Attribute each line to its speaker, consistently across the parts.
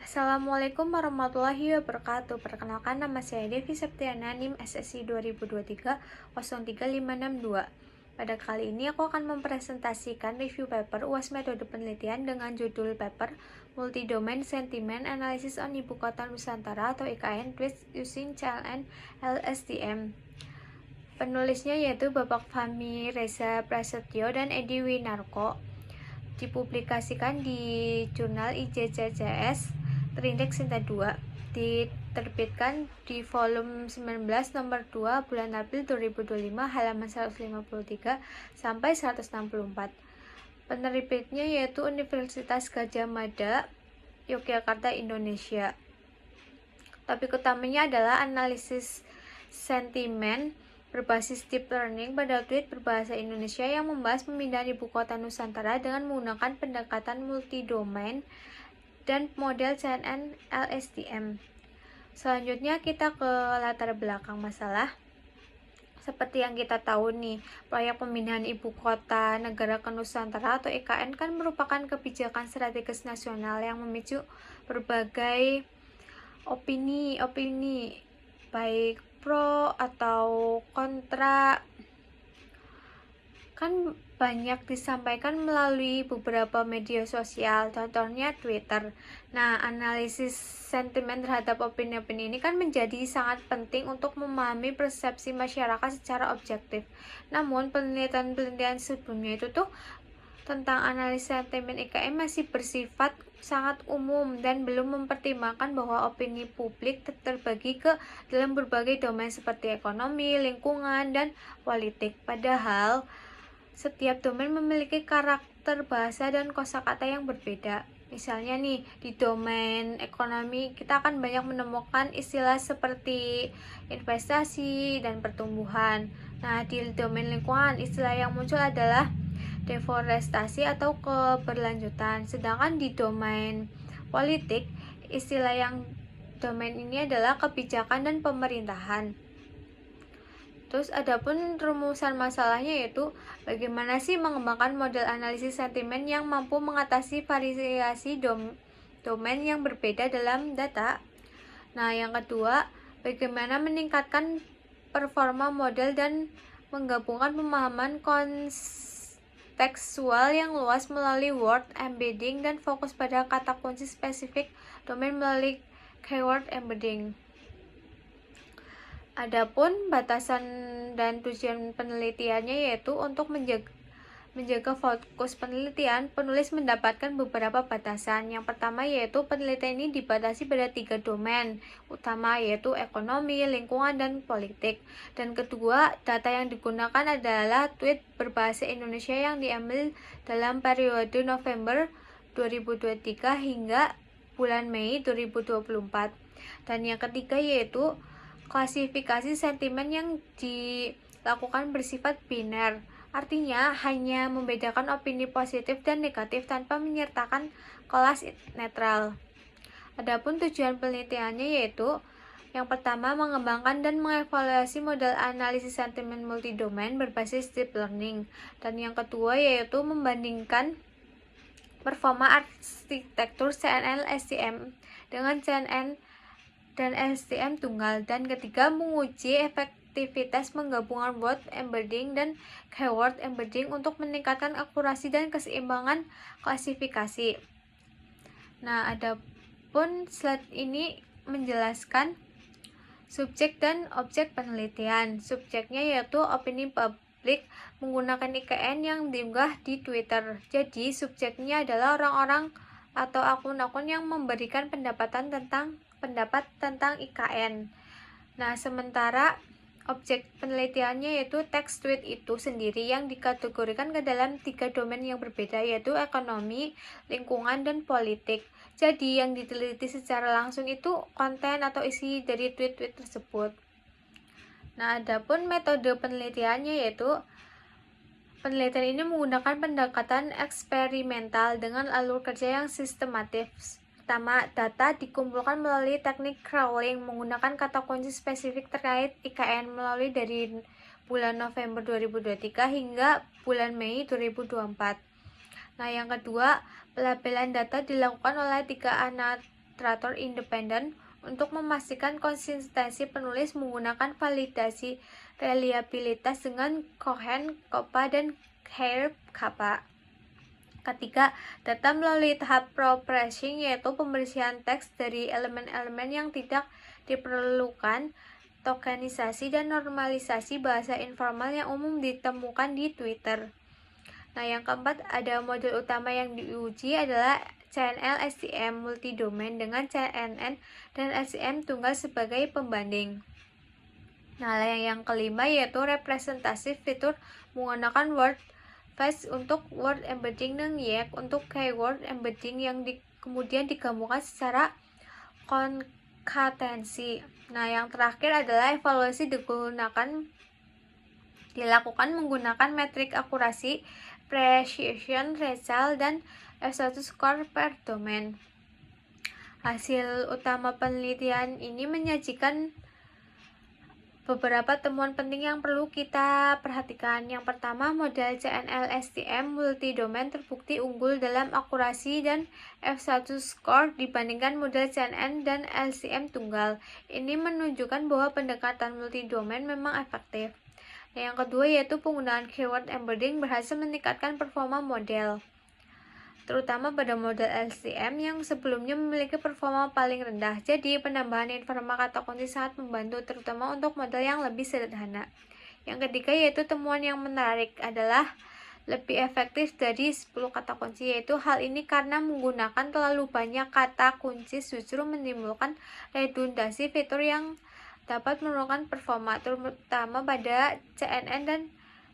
Speaker 1: Assalamualaikum warahmatullahi wabarakatuh. Perkenalkan, nama saya Devi Septiana, NIM SSI 2023-03562. Pada kali ini aku akan mempresentasikan review paper UAS Metode Penelitian dengan judul paper Multi-Domain Sentiment Analysis on Ibu Kota Nusantara atau IKN Twist Using CLN LSTM. Penulisnya yaitu Bapak Fahmi Reza Prasetyo dan Edi Winarko. Dipublikasikan di jurnal IJCCS Terindeks Sinta 2, diterbitkan di volume 19 nomor 2 bulan April 2025 halaman 153 sampai 164. Penerbitnya yaitu Universitas Gadjah Mada, Yogyakarta, Indonesia. Topik utamanya adalah analisis sentimen berbasis deep learning pada tweet berbahasa Indonesia yang membahas pemindahan ibu kota Nusantara dengan menggunakan pendekatan multi-domain dan model CNN LSTM. Selanjutnya kita ke latar belakang masalah. Seperti yang kita tahu nih, proyek pemindahan ibu kota negara ke Nusantara atau IKN kan merupakan kebijakan strategis nasional yang memicu berbagai opini baik pro atau kontra, kan banyak disampaikan melalui beberapa media sosial, contohnya Twitter. Nah, analisis sentimen terhadap opini-opini ini kan menjadi sangat penting untuk memahami persepsi masyarakat secara objektif. Namun, penelitian-penelitian sebelumnya itu tentang analisis sentimen IKN masih bersifat sangat umum dan belum mempertimbangkan bahwa opini publik terbagi ke dalam berbagai domain seperti ekonomi, lingkungan, dan politik. Padahal setiap domain memiliki karakter bahasa dan kosakata yang berbeda. Misalnya nih, di domain ekonomi kita akan banyak menemukan istilah seperti investasi dan pertumbuhan. Nah, di domain lingkungan istilah yang muncul adalah deforestasi atau keberlanjutan. Sedangkan di domain politik, istilah yang domain ini adalah kebijakan dan pemerintahan. Terus adapun rumusan masalahnya yaitu bagaimana sih mengembangkan model analisis sentimen yang mampu mengatasi variasi domain yang berbeda dalam data. Nah, yang kedua, bagaimana meningkatkan performa model dan menggabungkan pemahaman kontekstual yang luas melalui word embedding dan fokus pada kata kunci spesifik domain melalui keyword embedding. Adapun batasan dan tujuan penelitiannya yaitu untuk menjaga fokus penelitian, penulis mendapatkan beberapa batasan. Yang pertama yaitu penelitian ini dibatasi pada 3 domain utama yaitu ekonomi, lingkungan, dan politik. Dan kedua, data yang digunakan adalah tweet berbahasa Indonesia yang diambil dalam periode November 2023 hingga bulan Mei 2024. Dan yang ketiga yaitu klasifikasi sentimen yang dilakukan bersifat biner, artinya hanya membedakan opini positif dan negatif tanpa menyertakan kelas netral. Adapun tujuan penelitiannya yaitu yang pertama, mengembangkan dan mengevaluasi model analisis sentimen multidomain berbasis deep learning. Dan yang kedua yaitu membandingkan performa arsitektur CNN LSTM dengan CNN dan LSTM tunggal. Dan ketiga, menguji efektivitas menggabungkan word embedding dan keyword embedding untuk meningkatkan akurasi dan keseimbangan klasifikasi. Nah, adapun slide ini menjelaskan subjek dan objek penelitian. Subjeknya yaitu opini publik menggunakan IKN yang diunggah di Twitter. Jadi, subjeknya adalah orang-orang atau akun-akun yang memberikan pendapat tentang IKN. Nah, sementara objek penelitiannya yaitu teks tweet itu sendiri yang dikategorikan ke dalam 3 domain yang berbeda yaitu ekonomi, lingkungan, dan politik. Jadi yang diteliti secara langsung itu konten atau isi dari tweet-tweet tersebut. Nah, adapun metode penelitiannya yaitu penelitian ini menggunakan pendekatan eksperimental dengan alur kerja yang sistematis. Pertama, data dikumpulkan melalui teknik crawling menggunakan kata kunci spesifik terkait IKN melalui dari bulan November 2023 hingga bulan Mei 2024. Nah, yang kedua, pelabelan data dilakukan oleh 3 administrator independen untuk memastikan konsistensi penulis menggunakan validasi reliabilitas dengan Cohen, Coppa, dan Hare, Kappa. Ketiga, data melalui tahap proofreading, yaitu pembersihan teks dari elemen-elemen yang tidak diperlukan, tokenisasi dan normalisasi bahasa informal yang umum ditemukan di Twitter. Nah, yang keempat, ada model utama yang diuji adalah CNL STM multidomain dengan CNN dan STM tunggal sebagai pembanding. Nah, yang kelima yaitu representatif fitur menggunakan word face untuk word embedding dan YAK untuk keyword embedding yang kemudian digabungkan secara konkatensi. Nah, yang terakhir adalah evaluasi dilakukan menggunakan metrik akurasi, precision, result, dan F1 score per domain. Hasil utama penelitian ini menyajikan beberapa temuan penting yang perlu kita perhatikan. Yang pertama, model CNL STM multidomain terbukti unggul dalam akurasi dan F1 score dibandingkan model CNN dan LCM tunggal. Ini menunjukkan bahwa pendekatan multidomain memang efektif. Yang kedua yaitu penggunaan keyword embedding berhasil meningkatkan performa model, terutama pada model LCM yang sebelumnya memiliki performa paling rendah. Jadi, penambahan informa kata kunci sangat membantu, terutama untuk model yang lebih sederhana. Yang ketiga yaitu temuan yang menarik adalah lebih efektif dari 10 kata kunci, yaitu hal ini karena menggunakan terlalu banyak kata kunci justru menimbulkan redundasi fitur yang dapat menurunkan performa, terutama pada CNN dan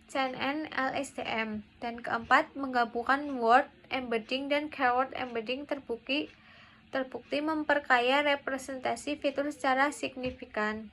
Speaker 1: CNN LSTM. Dan keempat, menggabungkan word embedding dan keyword embedding terbukti memperkaya representasi fitur secara signifikan.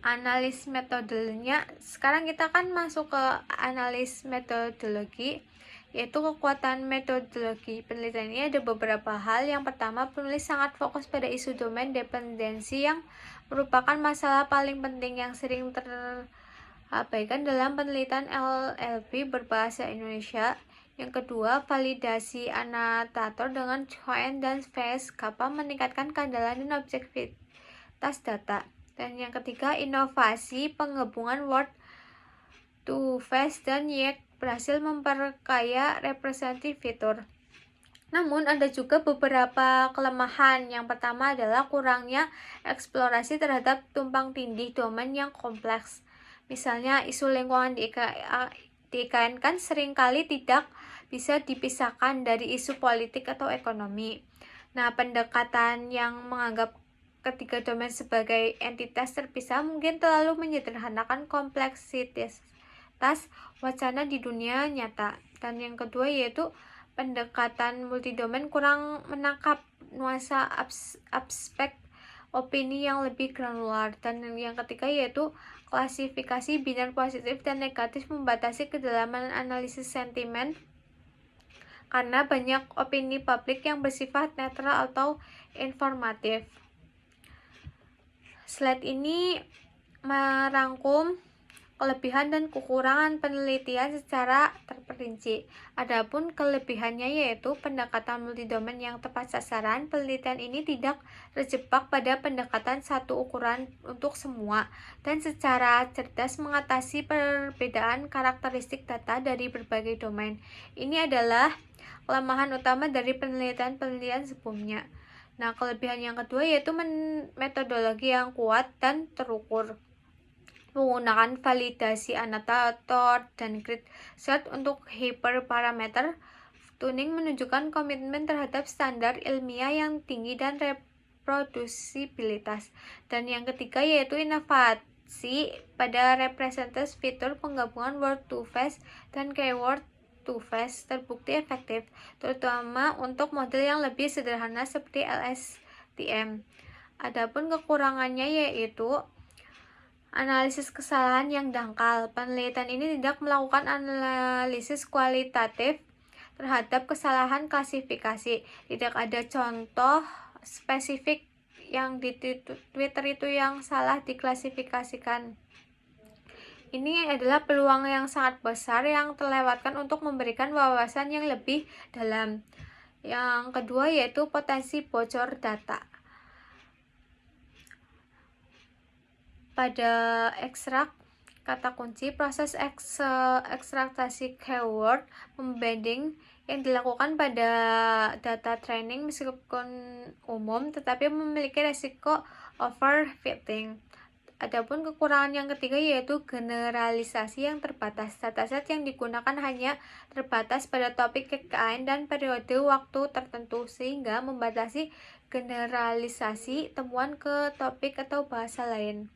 Speaker 1: Analis metodenya, sekarang kita akan masuk ke analis metodologi, yaitu kekuatan metodologi penelitian ini ada beberapa hal. Yang pertama, penulis sangat fokus pada isu domain dependensi yang merupakan masalah paling penting yang sering terabaikan dalam penelitian LLB berbahasa Indonesia. Yang kedua, validasi anotator dengan Cohen dan Face Kappa meningkatkan keandalan dan objektivitas data. Dan yang ketiga, inovasi penggabungan word to face dan YAK berhasil memperkaya representatif fitur. Namun ada juga beberapa kelemahan. Yang pertama adalah kurangnya eksplorasi terhadap tumpang tindih domain yang kompleks. Misalnya isu lingkungan di IKN kan seringkali tidak bisa dipisahkan dari isu politik atau ekonomi. Nah, pendekatan yang menganggap ketiga domain sebagai entitas terpisah mungkin terlalu menyederhanakan kompleksitas wacana di dunia nyata. Dan yang kedua yaitu pendekatan multidomain kurang menangkap nuansa aspek opini yang lebih granular. Dan yang ketiga yaitu klasifikasi binar positif dan negatif membatasi kedalaman analisis sentimen karena banyak opini publik yang bersifat netral atau informatif. Slide ini merangkum kelebihan dan kekurangan penelitian secara terperinci. Adapun kelebihannya yaitu pendekatan multidomain yang tepat sasaran. Penelitian ini tidak terjebak pada pendekatan satu ukuran untuk semua dan secara cerdas mengatasi perbedaan karakteristik data dari berbagai domain. Ini adalah kelemahan utama dari penelitian sebelumnya. Nah, kelebihan yang kedua yaitu metodologi yang kuat dan terukur. Menggunakan validasi anotator dan grid search untuk hyperparameter tuning menunjukkan komitmen terhadap standar ilmiah yang tinggi dan reprodusibilitas. Dan yang ketiga yaitu inovasi pada representative fitur penggabungan word to face dan keyword to face terbukti efektif, terutama untuk model yang lebih sederhana seperti LSTM. Adapun kekurangannya yaitu analisis kesalahan yang dangkal. Penelitian ini tidak melakukan analisis kualitatif terhadap kesalahan klasifikasi. Tidak ada contoh spesifik yang di Twitter itu yang salah diklasifikasikan. Ini adalah peluang yang sangat besar yang terlewatkan untuk memberikan wawasan yang lebih dalam. Yang kedua yaitu potensi bocor data. Pada ekstrak kata kunci, proses ekstraktasi keyword embedding yang dilakukan pada data training meskipun umum tetapi memiliki resiko overfitting. Adapun kekurangan yang ketiga yaitu generalisasi yang terbatas. Dataset yang digunakan hanya terbatas pada topik KKN dan periode waktu tertentu sehingga membatasi generalisasi temuan ke topik atau bahasa lain.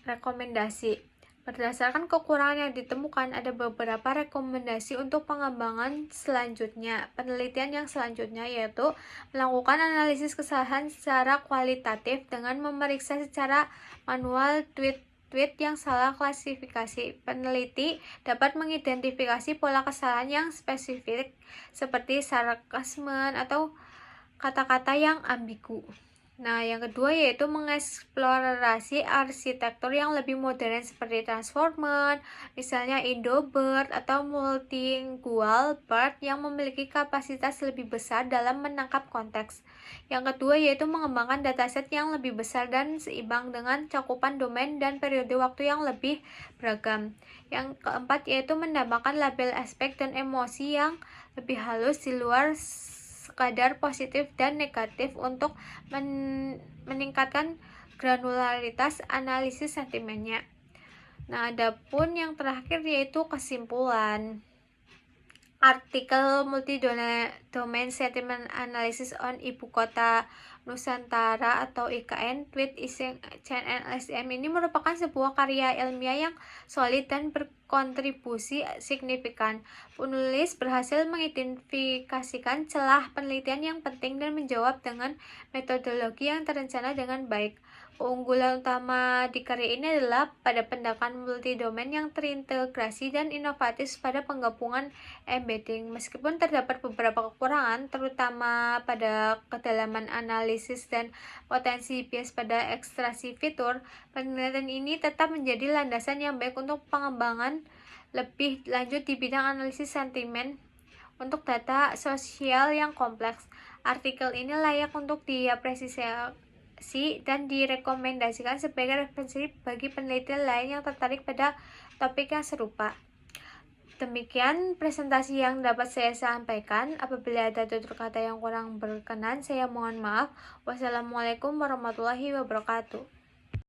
Speaker 1: Rekomendasi. Berdasarkan kekurangan yang ditemukan, ada beberapa rekomendasi untuk pengembangan selanjutnya. Penelitian yang selanjutnya yaitu melakukan analisis kesalahan secara kualitatif dengan memeriksa secara manual tweet yang salah klasifikasi. Peneliti dapat mengidentifikasi pola kesalahan yang spesifik seperti sarkasme atau kata-kata yang ambigu. Nah, yang kedua yaitu mengeksplorasi arsitektur yang lebih modern seperti transformer, misalnya Indobird atau multilingual bird yang memiliki kapasitas lebih besar dalam menangkap konteks. Yang kedua yaitu mengembangkan dataset yang lebih besar dan seimbang dengan cakupan domain dan periode waktu yang lebih beragam. Yang keempat yaitu menambahkan label aspek dan emosi yang lebih halus di luar kadar positif dan negatif untuk meningkatkan granularitas analisis sentimennya. Nah, adapun yang terakhir yaitu kesimpulan. Artikel Multi-Domain Sentiment Analysis on Ibu Kota Nusantara atau IKN Tweet Ising Chain LSM ini merupakan sebuah karya ilmiah yang solid dan berkontribusi signifikan. Penulis berhasil mengidentifikasikan celah penelitian yang penting dan menjawab dengan metodologi yang terencana dengan baik. Keunggulan utama di karya ini adalah pada pendekatan multidomain yang terintegrasi dan inovatif pada penggabungan embedding. Meskipun terdapat beberapa kekurangan, terutama pada kedalaman analisis dan potensi bias pada ekstraksi fitur, penelitian ini tetap menjadi landasan yang baik untuk pengembangan lebih lanjut di bidang analisis sentimen untuk data sosial yang kompleks. Artikel ini layak untuk diapresiasi dan direkomendasikan sebagai referensi bagi peneliti lain yang tertarik pada topik yang serupa. Demikian presentasi yang dapat saya sampaikan. Apabila ada tutur kata yang kurang berkenan, saya mohon maaf. Wassalamualaikum warahmatullahi wabarakatuh.